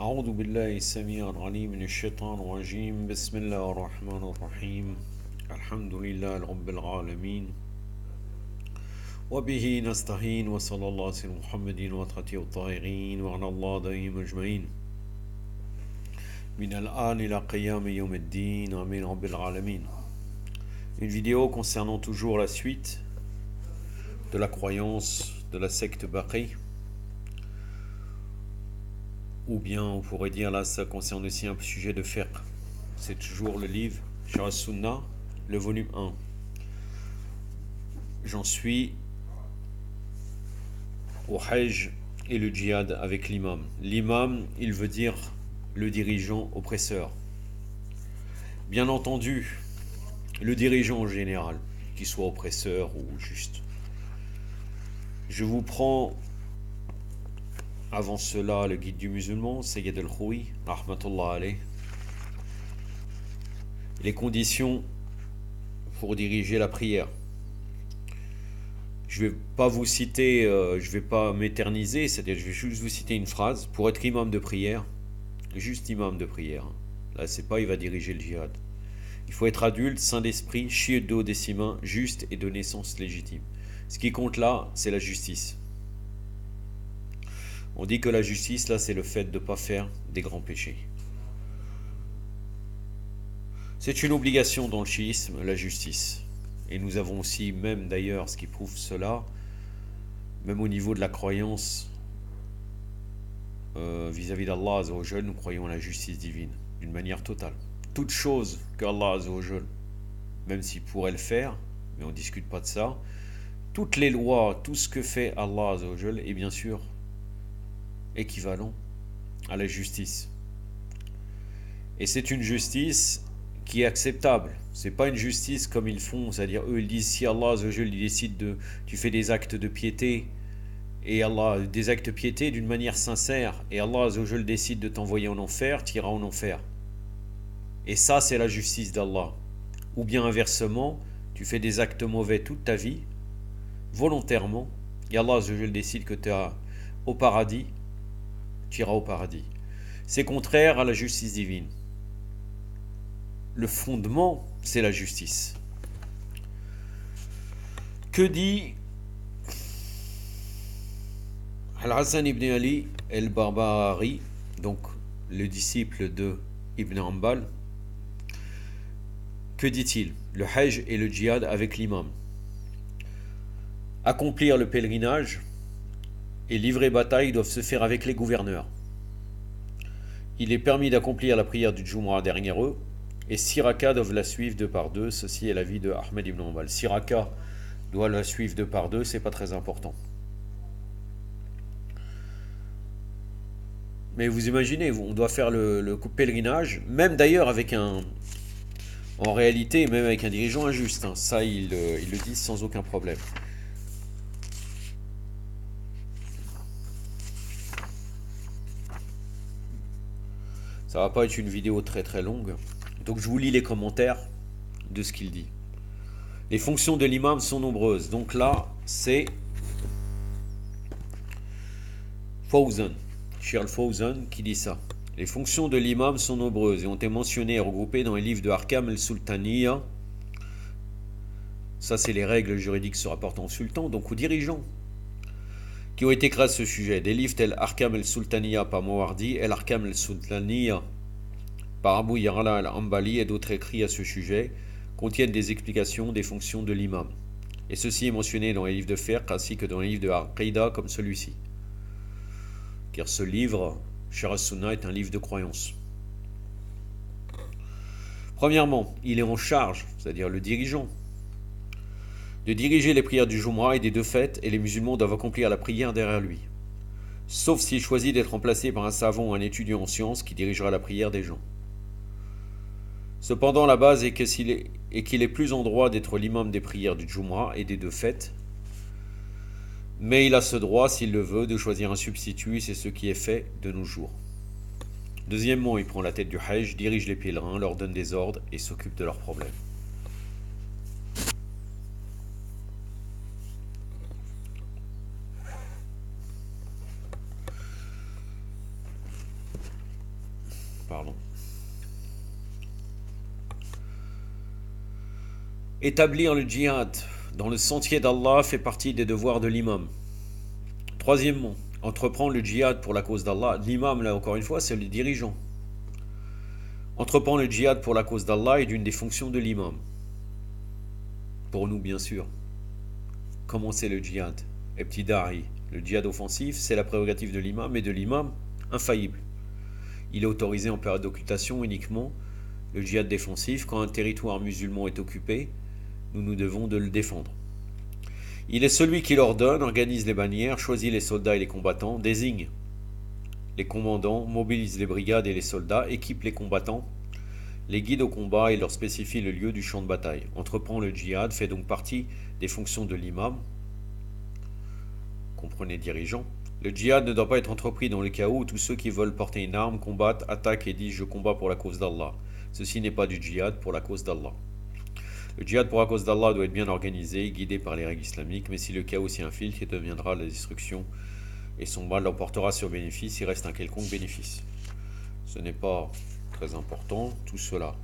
أعوذ بالله السميع العليم من الشيطان الرجيم بسم الله الرحمن الرحيم الحمد لله رب العالمين وبه نستعين وصلى الله على محمد وخاتم الطاهرين وعلى الله دائم أجمعين من الآن إلى قيام يوم الدين آمين رب العالمين. Une vidéo concernant toujours la suite de la croyance de la secte Baqi, ou bien on pourrait dire là ça concerne aussi un sujet de fiqh. C'est toujours le livre Sharh Sunnah, le volume 1. J'en suis au Hajj et le djihad avec l'imam. L'imam, il veut dire le dirigeant oppresseur. Bien entendu, le dirigeant en général, qu'il soit oppresseur ou juste. Je vous prends avant cela le guide du musulman, Sayyid al-Khoui, rahmatullah alayh. Les conditions pour diriger la prière. Je ne vais pas vous citer, je ne vais pas m'éterniser, c'est-à-dire je vais juste vous citer une phrase. Pour être imam de prière, juste imam de prière, là c'est pas il va diriger le djihad. Il faut être adulte, saint d'esprit, chiite d'eau des mains, juste et de naissance légitime. Ce qui compte là, c'est la justice. On dit que la justice, là, c'est le fait de ne pas faire des grands péchés. C'est une obligation dans le chiisme, la justice. Et nous avons aussi, même d'ailleurs, ce qui prouve cela, même au niveau de la croyance vis-à-vis d'Allah Azzawajal, nous croyons à la justice divine, d'une manière totale. Toute chose que Allah Azzawajal, même s'il pourrait le faire, mais on ne discute pas de ça, toutes les lois, tout ce que fait Allah Azzawajal est bien sûr équivalent à la justice. Et c'est une justice qui est acceptable. C'est pas une justice comme ils font, c'est-à-dire eux ils disent si Allah Azzawajal il décide de, tu fais des actes de piété et Allah des actes de piété d'une manière sincère et Allah Azzawajal décide de t'envoyer en enfer, tu iras en enfer. Et ça c'est la justice d'Allah. Ou bien inversement, tu fais des actes mauvais toute ta vie volontairement et Allah Azzawajal décide que tu es au paradis, tu iras au paradis. C'est contraire à la justice divine. Le fondement, c'est la justice. Que dit Al-Hassan ibn Ali al-Barbahari, donc le disciple de Ibn Hanbal? Que dit-il? Le Hajj et le djihad avec l'imam. Accomplir le pèlerinage et livrer bataille doivent se faire avec les gouverneurs. Il est permis d'accomplir la prière du Jumu'ah derrière eux, et 6 rakas doivent la suivre 2 par 2. Ceci est l'avis de Ahmed ibn Hanbal. 6 rakas doivent la suivre 2 par 2, c'est pas très important. Mais vous imaginez, on doit faire le pèlerinage, même d'ailleurs avec un... En réalité, même avec un dirigeant injuste. Hein. Ça, ils le disent sans aucun problème. Ça va pas être une vidéo très très longue. Donc je vous lis les commentaires de ce qu'il dit. Les fonctions de l'imam sont nombreuses. Donc là, c'est Fawzan, Charles Fawzan qui dit ça. Les fonctions de l'imam sont nombreuses et ont été mentionnées et regroupées dans les livres de Ahkam al-Sultaniya. Ça, c'est les règles juridiques se rapportant au sultan, donc aux dirigeants, qui ont été créés à ce sujet. Des livres tels Ahkam al-Sultaniya par Mawardi et Ahkam al-Sultaniya par Abu Ya'la al-Ambali et d'autres écrits à ce sujet contiennent des explications des fonctions de l'imam. Et ceci est mentionné dans les livres de fiqh ainsi que dans les livres de Aqida comme celui-ci. Car ce livre, Sharh Sunnah, est un livre de croyance. Premièrement, il est en charge, c'est-à-dire le dirigeant, de diriger les prières du Jumu'ah et des 2 fêtes, et les musulmans doivent accomplir la prière derrière lui. Sauf s'il choisit d'être remplacé par un savant ou un étudiant en sciences qui dirigera la prière des gens. Cependant, la base est qu'il est plus en droit d'être l'imam des prières du Jumu'ah et des 2 fêtes, mais il a ce droit, s'il le veut, de choisir un substitut, c'est ce qui est fait de nos jours. Deuxièmement, il prend la tête du Hajj, dirige les pèlerins, leur donne des ordres et s'occupe de leurs problèmes. Établir le djihad dans le sentier d'Allah fait partie des devoirs de l'imam. Troisièmement, entreprendre le djihad pour la cause d'Allah. L'imam, là encore une fois, c'est le dirigeant. Entreprendre le djihad pour la cause d'Allah est d'une des fonctions de l'imam. Pour nous, bien sûr. Comment c'est le djihad? Ibtida'i. Le djihad offensif, c'est la prérogative de l'imam, mais de l'imam infaillible. Il est autorisé en période d'occultation uniquement. Le djihad défensif, quand un territoire musulman est occupé, nous devons de le défendre. Il est celui qui l'ordonne, organise les bannières, choisit les soldats et les combattants, désigne les commandants, mobilise les brigades et les soldats, équipe les combattants, les guide au combat et leur spécifie le lieu du champ de bataille. Entreprend le djihad fait donc partie des fonctions de l'imam. Comprenez dirigeant. Le djihad ne doit pas être entrepris dans le cas où tous ceux qui veulent porter une arme combattent, attaquent et disent je combats pour la cause d'Allah. Ceci n'est pas du djihad pour la cause d'Allah. Le djihad pour la cause d'Allah doit être bien organisé, guidé par les règles islamiques, mais si le chaos s'y infiltre, il deviendra la destruction et son mal l'emportera sur bénéfice, il reste un quelconque bénéfice. Ce n'est pas très important, tout cela.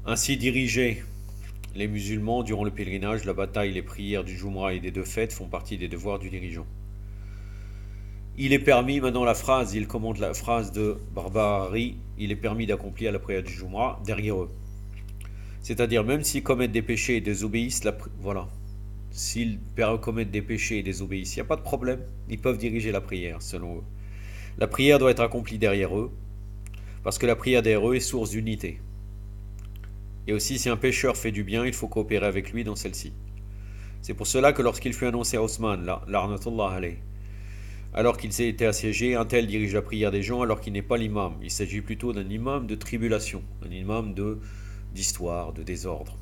Ainsi diriger les musulmans durant le pèlerinage, la bataille, les prières du Jumu'ah et des deux fêtes font partie des devoirs du dirigeant. Il est permis, maintenant la phrase, il commande la phrase de Barbahari, il est permis d'accomplir la prière du Jumu'ah derrière eux. C'est-à-dire, même s'ils commettent des péchés et désobéissent, voilà. S'ils commettent des péchés et désobéissent, il n'y a pas de problème. Ils peuvent diriger la prière, selon eux. La prière doit être accomplie derrière eux, parce que la prière derrière eux est source d'unité. Et aussi, si un pécheur fait du bien, il faut coopérer avec lui dans celle-ci. C'est pour cela que lorsqu'il fut annoncé à Osman, la'natullah alayh, alors qu'il s'est été assiégé, un tel dirige la prière des gens alors qu'il n'est pas l'imam. Il s'agit plutôt d'un imam de tribulation, un imam d'histoire, de désordre.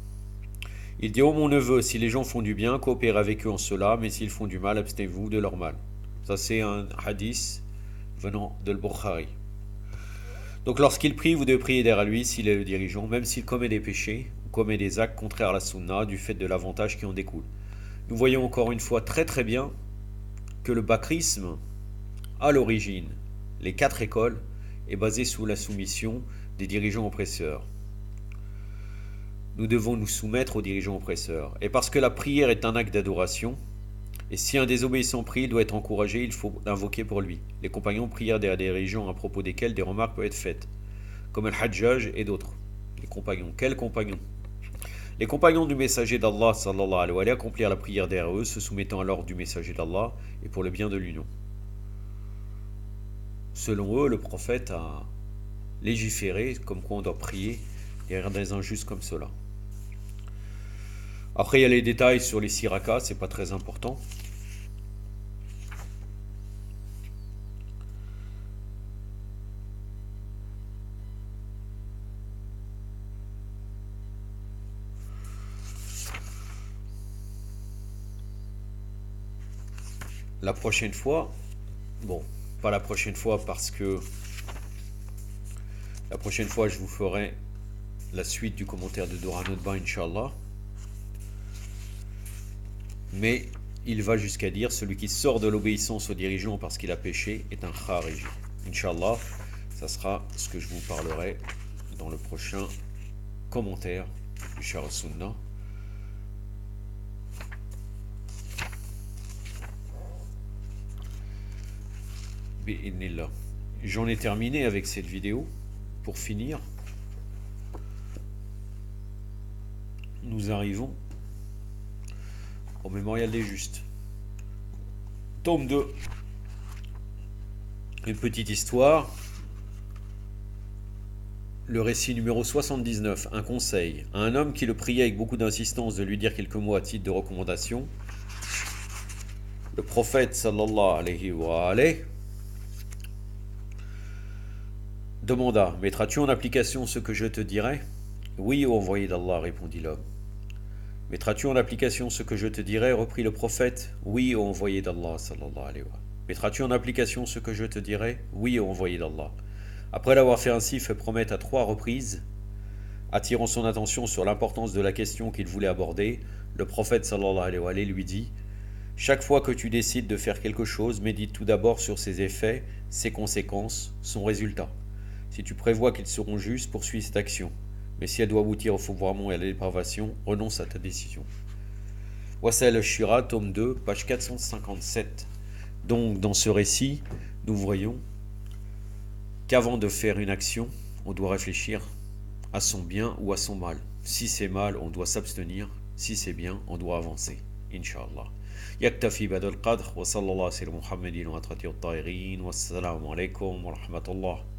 Il dit, ô mon neveu, si les gens font du bien, coopérez avec eux en cela, mais s'ils font du mal, abstenez-vous de leur mal. Ça c'est un hadith venant de Bukhari. Donc lorsqu'il prie, vous devez prier derrière lui s'il est le dirigeant, même s'il commet des péchés ou commet des actes contraires à la sunna du fait de l'avantage qui en découle. Nous voyons encore une fois très très bien que le bakrisme, à l'origine, les 4 écoles, est basé sous la soumission des dirigeants oppresseurs. Nous devons nous soumettre aux dirigeants oppresseurs. Et parce que la prière est un acte d'adoration, et si un désobéissant prie, doit être encouragé, il faut l'invoquer pour lui. Les compagnons prièrent derrière des dirigeants à propos desquels des remarques peuvent être faites, comme Al-Hajjaj et d'autres. Les compagnons, quels compagnons? Les compagnons du messager d'Allah sallallahu alayhi wa sallam accomplirent la prière derrière eux, se soumettant à l'ordre du messager d'Allah et pour le bien de l'union. Selon eux, le prophète a légiféré comme quoi on doit prier derrière des injustes comme cela. Après, il y a les détails sur les 6 rakas, c'est pas très important. La prochaine fois, bon, pas la prochaine fois parce que la prochaine fois je vous ferai la suite du commentaire de Dora Notba, Inch'Allah. Mais il va jusqu'à dire celui qui sort de l'obéissance aux dirigeants parce qu'il a péché est un khariji. Inch'Allah, ça sera ce que je vous parlerai dans le prochain commentaire du Sharh Sunnah. J'en ai terminé avec cette vidéo. Pour finir, nous arrivons au mémorial des justes. Tome 2. Une petite histoire. Le récit numéro 79. Un conseil. À un homme qui le priait avec beaucoup d'insistance de lui dire quelques mots à titre de recommandation, le prophète sallallahu alayhi wa alayhi demanda, mettras-tu en application ce que je te dirai? Oui, ô envoyé d'Allah, répondit l'homme. Mettras-tu en application ce que je te dirai? Reprit le prophète. Oui, ô envoyé d'Allah, sallallahu alayhi wa. Mettras-tu en application ce que je te dirai? Oui, ô envoyé d'Allah. Après l'avoir fait ainsi, fait promettre à 3 reprises, attirant son attention sur l'importance de la question qu'il voulait aborder, le prophète sallallahu alayhi wa lui dit, chaque fois que tu décides de faire quelque chose, médite tout d'abord sur ses effets, ses conséquences, son résultat. Si tu prévois qu'ils seront justes, poursuis cette action. Mais si elle doit aboutir au fourvoiement et à la dépravation, renonce à ta décision. Wassal al-Shira, tome 2, page 457. Donc, dans ce récit, nous voyons qu'avant de faire une action, on doit réfléchir à son bien ou à son mal. Si c'est mal, on doit s'abstenir. Si c'est bien, on doit avancer. Inch'Allah. يكتفي بهذا القدر وصلى الله على محمد وعلى آله الطاهرين والسلام عليكم ورحمة الله